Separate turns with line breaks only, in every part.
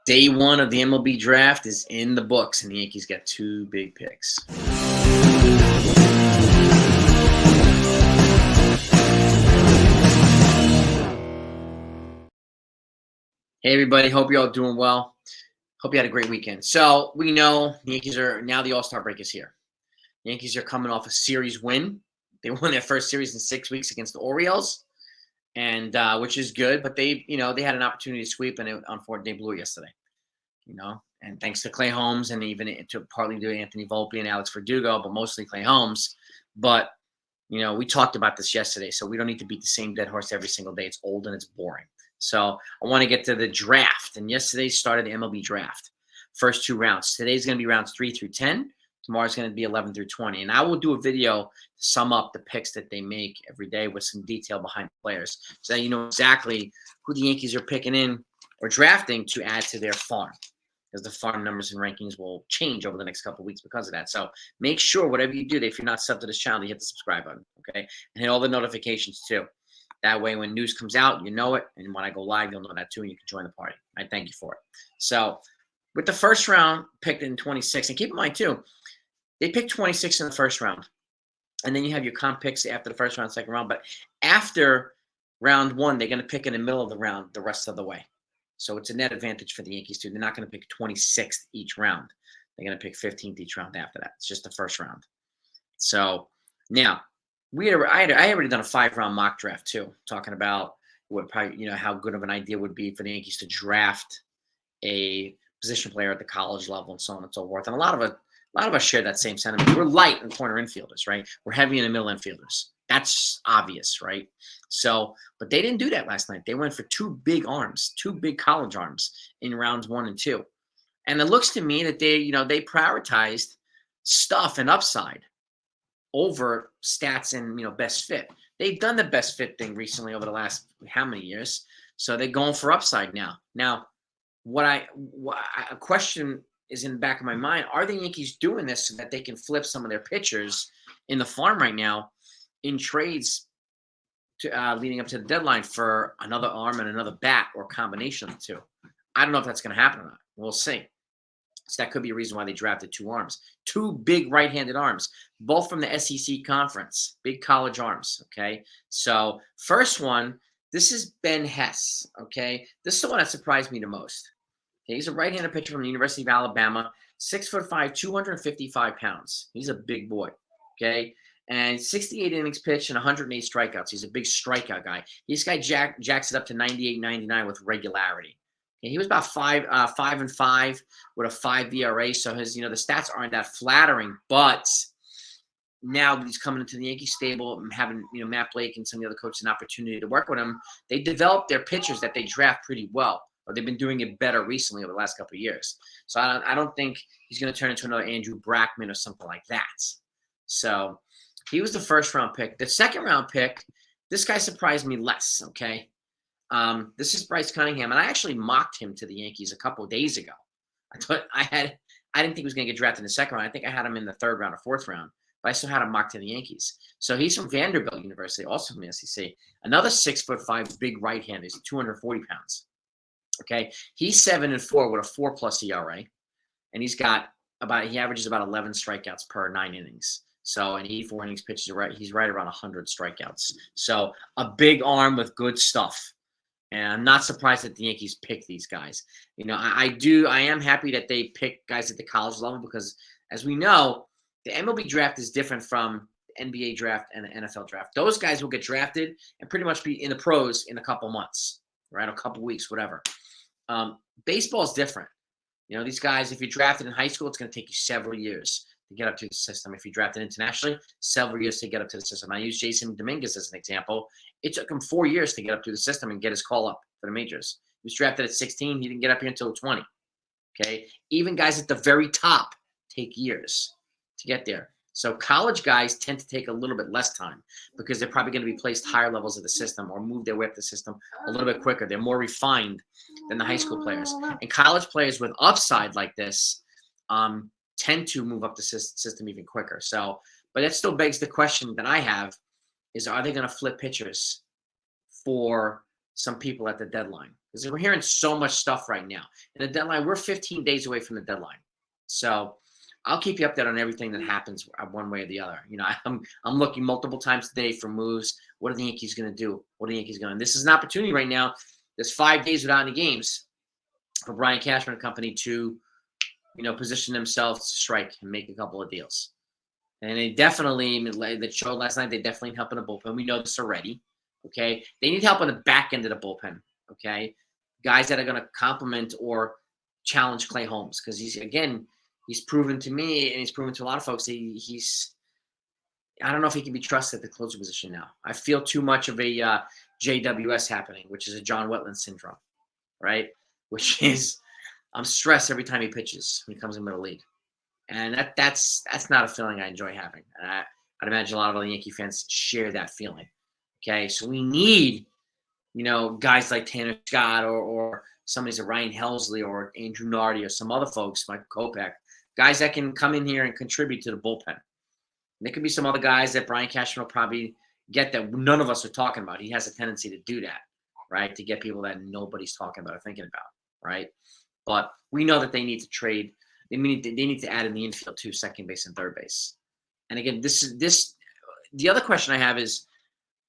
Day one of the MLB draft is in the books, and the Yankees got two big picks. Hey, everybody. Hope you're all doing well. Hope you had a great weekend. So we know the Yankees are now the All-Star break is here. The Yankees are coming off a series win. They won their first series in 6 weeks against the Orioles, and which is good. But they had an opportunity to sweep, and unfortunately, they blew it yesterday. And thanks to Clay Holmes and even to partly to Anthony Volpe and Alex Verdugo, but mostly Clay Holmes. But, we talked about this yesterday, so we don't need to beat the same dead horse every single day. It's old and it's boring. So I want to get to the draft. And yesterday started the MLB draft. First two rounds. Today's going to be rounds 3 through 10. Tomorrow's going to be 11 through 20. And I will do a video to sum up the picks that they make every day with some detail behind players, so that you know exactly who the Yankees are picking in or drafting to add to their farm, because the farm numbers and rankings will change over the next couple of weeks because of that. So make sure whatever you do, if you're not subbed to this channel, you hit the subscribe button, okay? And hit all the notifications too. That way, when news comes out, you know it. And when I go live, you'll know that too, and you can join the party. I thank you for it. So with the first round picked in 26, and keep in mind too, they picked 26 in the first round. And then you have your comp picks after the first round, second round. But after round one, they're going to pick in the middle of the round the rest of the way. So it's a net advantage for the Yankees too. They're not going to pick 26th each round. They're going to pick 15th each round after that. It's just the first round. So now I already done a 5-round mock draft too, talking about what probably how good of an idea would be for the Yankees to draft a position player at the college level and so on and so forth. And a lot of us share that same sentiment. We're light in corner infielders, right? We're heavy in the middle infielders. That's obvious, right? So, but they didn't do that last night. They went for two big college arms in rounds 1 and 2. And it looks to me that they prioritized stuff and upside over stats and, best fit. They've done the best fit thing recently over the last how many years? So they're going for upside now. Now, a question is in the back of my mind: are the Yankees doing this so that they can flip some of their pitchers in the farm right now in trades to leading up to the deadline for another arm and another bat, or a combination of the two? I don't know if that's going to happen or not. We'll see. So that could be a reason why they drafted two arms, two big right-handed arms, both from the SEC conference, big college arms. Okay. So first one, this is Ben Hess. Okay. This is the one that surprised me the most. Okay, he's a right-handed pitcher from the University of Alabama, 6'5", 255 pounds. He's a big boy. Okay. And 68 innings pitched and 108 strikeouts. He's a big strikeout guy. This guy jacks it up to 98, 99 with regularity. Okay, he was about 5-5 with a 5 ERA. So his, the stats aren't that flattering. But now that he's coming into the Yankee stable and having, Matt Blake and some of the other coaches an opportunity to work with him, they developed their pitchers that they draft pretty well. Or they've been doing it better recently over the last couple of years. So I don't think he's going to turn into another Andrew Brackman or something like that. So he was the first round pick. The second round pick, this guy surprised me less, okay? This is Bryce Cunningham, and I actually mocked him to the Yankees a couple of days ago. I didn't think he was going to get drafted in the second round. I think I had him in the third round or fourth round, but I still had him mocked to the Yankees. So he's from Vanderbilt University, also from the SEC. Another 6'5" big right-hander. He's 240 pounds. Okay, he's 7-4 with a 4+ ERA, and he averages about 11 strikeouts per 9 innings. So in 84 innings pitched, he's right around 100 strikeouts. So a big arm with good stuff. And I'm not surprised that the Yankees pick these guys. I am happy that they pick guys at the college level, because as we know, the MLB draft is different from the NBA draft and the NFL draft. Those guys will get drafted and pretty much be in the pros in a couple months, right? A couple weeks, whatever. Baseball is different. These guys, if you're drafted in high school, it's going to take you several years to get up to the system. If you drafted internationally, several years to get up to the system. I use Jason Dominguez as an example. It took him 4 years to get up to the system and get his call up for the majors. He was drafted at 16. He didn't get up here until 20. Okay. Even guys at the very top take years to get there. So college guys tend to take a little bit less time, because they're probably going to be placed higher levels of the system or move their way up the system a little bit quicker. They're more refined than the high school players. And college players with upside like this tend to move up the system even quicker. So, but that still begs the question that I have is, are they going to flip pitchers for some people at the deadline, because we're hearing so much stuff right now. And the deadline, we're 15 days away from the deadline. So I'll keep you updated on everything that happens one way or the other. You know, I'm looking multiple times today for moves. What are the Yankees going to do? What are the Yankees going to do? This is an opportunity right now. There's 5 days without any games for Brian Cashman and company to, you know, position themselves to strike and make a couple of deals. And they definitely, that showed last night, they definitely need help in the bullpen. We know this already. Okay. They need help on the back end of the bullpen. Okay. Guys that are going to complement or challenge Clay Holmes, because he's proven to me, and he's proven to a lot of folks, I don't know if he can be trusted at the closer position now. I feel too much of a JWS happening, which is a John Wetland syndrome, right? Which is, I'm stressed every time he pitches when he comes in middle league. And that's not a feeling I enjoy having. And I'd imagine a lot of other Yankee fans share that feeling. Okay, so we need, you know, guys like Tanner Scott or somebody's like Ryan Helsley or Andrew Nardi or some other folks, Mike Kopech, guys that can come in here and contribute to the bullpen. There could be some other guys that Brian Cashman will probably get that none of us are talking about. He has a tendency to do that, right? To get people that nobody's talking about or thinking about, right? But we know that they need to trade. They need to add in the infield too, second base and third base. And again, the other question I have is,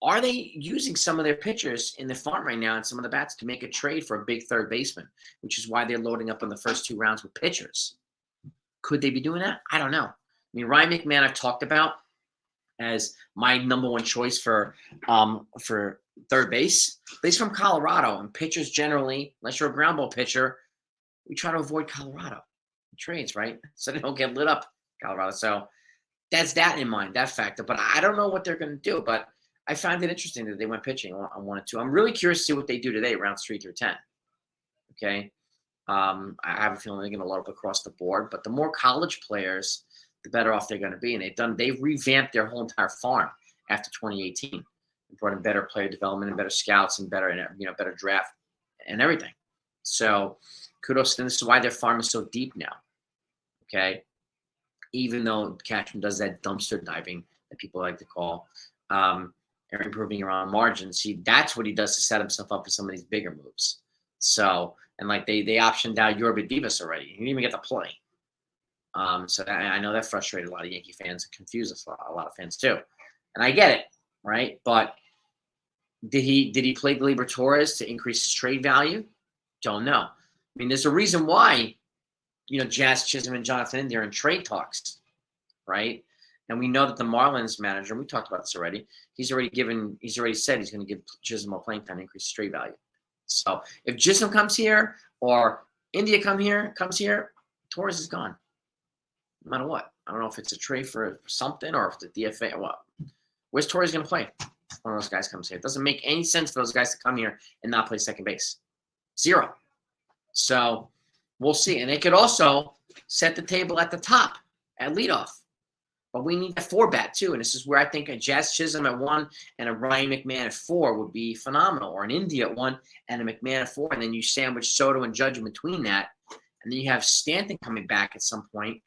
are they using some of their pitchers in the farm right now and some of the bats to make a trade for a big third baseman, which is why they're loading up in the first 2 rounds with pitchers? Could they be doing that? I don't know. I mean, Ryan McMahon I've talked about as my number 1 choice for third base. But he's from Colorado, and pitchers generally, unless you're a ground ball pitcher, we try to avoid Colorado trades, right? So they don't get lit up, Colorado. So that's that in mind, that factor. But I don't know what they're going to do. But I find it interesting that they went pitching on 1 and 2. I'm really curious to see what they do today, rounds 3 through 10. Okay. I have a feeling they're going to load up across the board. But the more college players, the better off they're going to be. And they've revamped their whole entire farm after 2018. They brought in better player development and better scouts and better draft and everything. So kudos to them. This is why their farm is so deep now. Okay. Even though Cashman does that dumpster diving that people like to call, improving around margins. See, that's what he does to set himself up for some of these bigger moves. So, and like they optioned out Yorba Divas already. He didn't even get to play. So I know that frustrated a lot of Yankee fans and confused a lot of fans too. And I get it, right? But did he play Gleyber Torres to increase his trade value? Don't know. I mean, there's a reason why, you know, Jazz Chisholm and Jonathan India are in trade talks, right? And we know that the Marlins manager, we talked about this already, he's already said he's going to give Chisholm a playing time to increase his trade value. So if Chisholm comes here or India comes here, Torres is gone. No matter what. I don't know if it's a trade for something or if the DFA or what. Where's Torres going to play? One of those guys comes here. It doesn't make any sense for those guys to come here and not play second base. 0. So we'll see. And they could also set the table at the top at leadoff. But we need a 4-bat too. And this is where I think a Jazz Chisholm at 1 and a Ryan McMahon at 4 would be phenomenal. Or an India at 1 and a McMahon at 4. And then you sandwich Soto and Judge in between that. And then you have Stanton coming back at some point.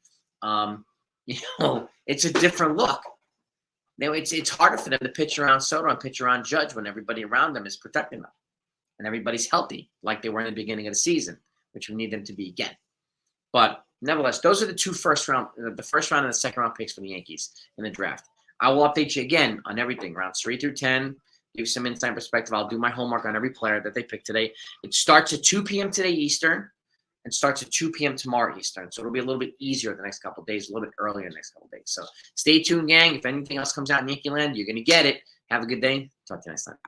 You know, it's a different look. Now it's harder for them to pitch around Soto and pitch around Judge when everybody around them is protecting them. And everybody's healthy like they were in the beginning of the season, which we need them to be again. But nevertheless, those are the 2 first round and the second round picks for the Yankees in the draft. I will update you again on everything, rounds 3 through 10, give you some inside perspective. I'll do my homework on every player that they picked today. It starts at 2 p.m. today Eastern and starts at 2 p.m. tomorrow Eastern. So it'll be a little bit easier the next couple of days, a little bit earlier the next couple of days. So stay tuned, gang. If anything else comes out in Yankee land, you're going to get it. Have a good day. Talk to you next time.